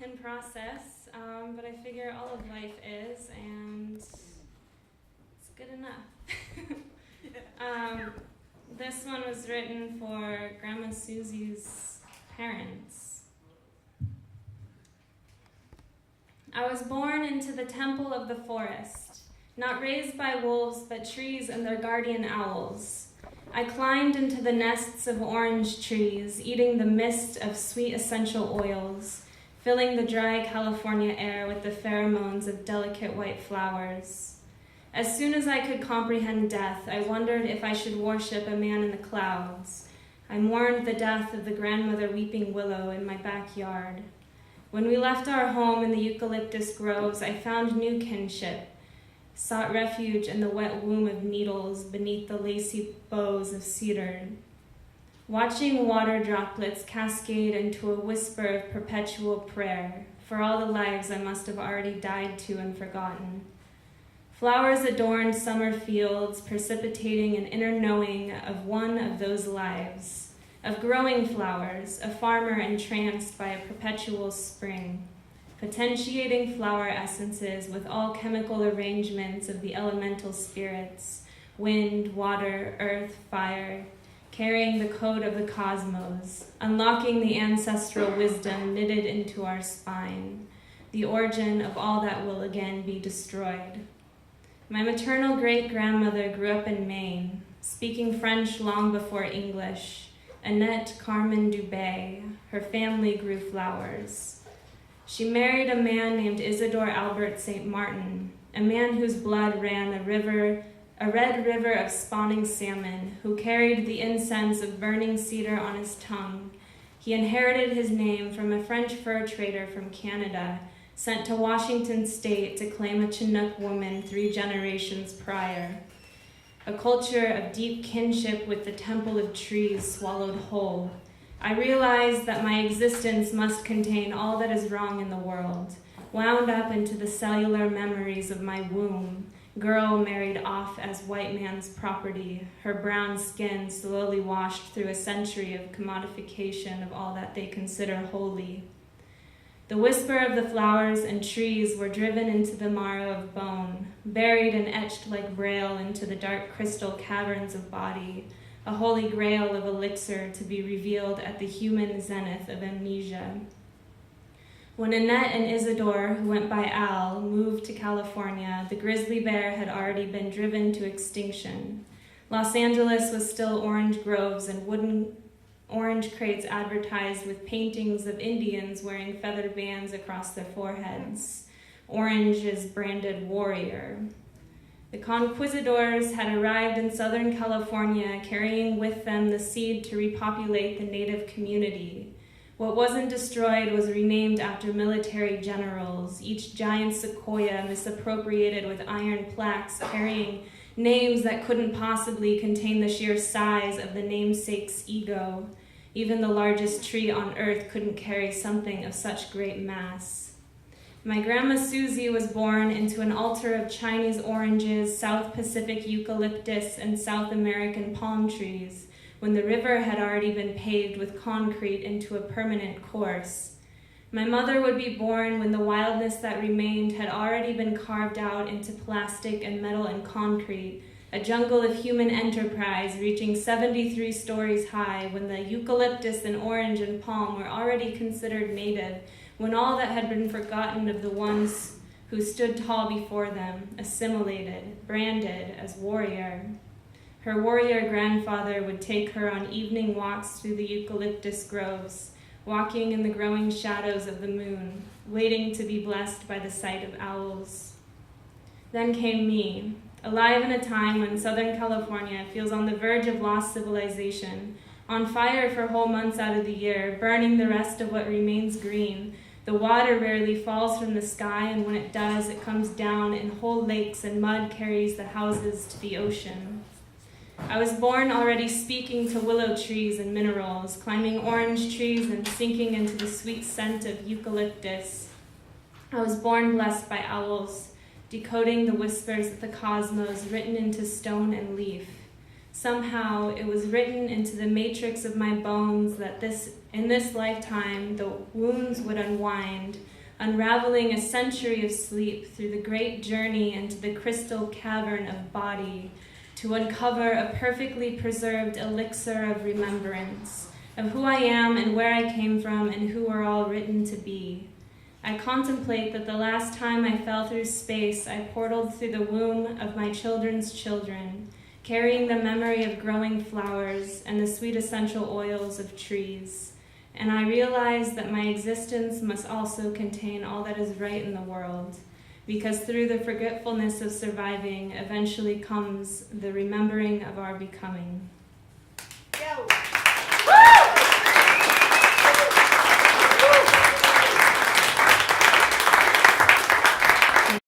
in process, but I figure all of life is, and it's good enough. This one was written for Grandma Susie's parents. I was born into the temple of the forest, not raised by wolves, but trees and their guardian owls. I climbed into the nests of orange trees, eating the mist of sweet essential oils, filling the dry California air with the pheromones of delicate white flowers. As soon as I could comprehend death, I wondered if I should worship a man in the clouds. I mourned the death of the grandmother weeping willow in my backyard. When we left our home in the eucalyptus groves, I found new kinship, sought refuge in the wet womb of needles beneath the lacy boughs of cedar. Watching water droplets cascade into a whisper of perpetual prayer for all the lives I must have already died to and forgotten. Flowers adorned summer fields, precipitating an inner knowing of one of those lives, of growing flowers, a farmer entranced by a perpetual spring, potentiating flower essences with all chemical arrangements of the elemental spirits, wind, water, earth, fire, carrying the code of the cosmos, unlocking the ancestral wisdom knitted into our spine, the origin of all that will again be destroyed. My maternal great-grandmother grew up in Maine, speaking French long before English. Annette Carmen Dubé, her family grew flowers. She married a man named Isidore Albert St. Martin, a man whose blood ran a red river of spawning salmon, who carried the incense of burning cedar on his tongue. He inherited his name from a French fur trader from Canada, sent to Washington State to claim a Chinook woman 3 generations prior. A culture of deep kinship with the temple of trees swallowed whole. I realized that my existence must contain all that is wrong in the world, wound up into the cellular memories of my womb, girl married off as white man's property, her brown skin slowly washed through a century of commodification of all that they consider holy. The whisper of the flowers and trees were driven into the marrow of bone, buried and etched like braille into the dark crystal caverns of body, a holy grail of elixir to be revealed at the human zenith of amnesia. When Annette and Isidore, who went by Al, moved to California, the grizzly bear had already been driven to extinction. Los Angeles was still orange groves and wooden orange crates advertised with paintings of Indians wearing feather bands across their foreheads. Orange is branded warrior. The conquistadors had arrived in Southern California, carrying with them the seed to repopulate the native community. What wasn't destroyed was renamed after military generals, each giant sequoia misappropriated with iron plaques carrying names that couldn't possibly contain the sheer size of the namesake's ego. Even the largest tree on earth couldn't carry something of such great mass. My grandma Susie was born into an altar of Chinese oranges, South Pacific eucalyptus, and South American palm trees, when the river had already been paved with concrete into a permanent course. My mother would be born when the wildness that remained had already been carved out into plastic and metal and concrete, a jungle of human enterprise reaching 73 stories high when the eucalyptus and orange and palm were already considered native, when all that had been forgotten of the ones who stood tall before them, assimilated, branded as warrior. Her warrior grandfather would take her on evening walks through the eucalyptus groves, walking in the growing shadows of the moon, waiting to be blessed by the sight of owls. Then came me, alive in a time when Southern California feels on the verge of lost civilization, on fire for whole months out of the year, burning the rest of what remains green. The water rarely falls from the sky, and when it does, it comes down in whole lakes, and mud carries the houses to the ocean. I was born already speaking to willow trees and minerals, climbing orange trees and sinking into the sweet scent of eucalyptus. I was born blessed by owls, decoding the whispers of the cosmos written into stone and leaf. Somehow it was written into the matrix of my bones that this In this lifetime, the wounds would unwind, unraveling a century of sleep through the great journey into the crystal cavern of body to uncover a perfectly preserved elixir of remembrance, of who I am and where I came from and who we're all written to be. I contemplate that the last time I fell through space, I portaled through the womb of my children's children, carrying the memory of growing flowers and the sweet essential oils of trees. And I realized that my existence must also contain all that is right in the world, because through the forgetfulness of surviving eventually comes the remembering of our becoming. Yo. Woo!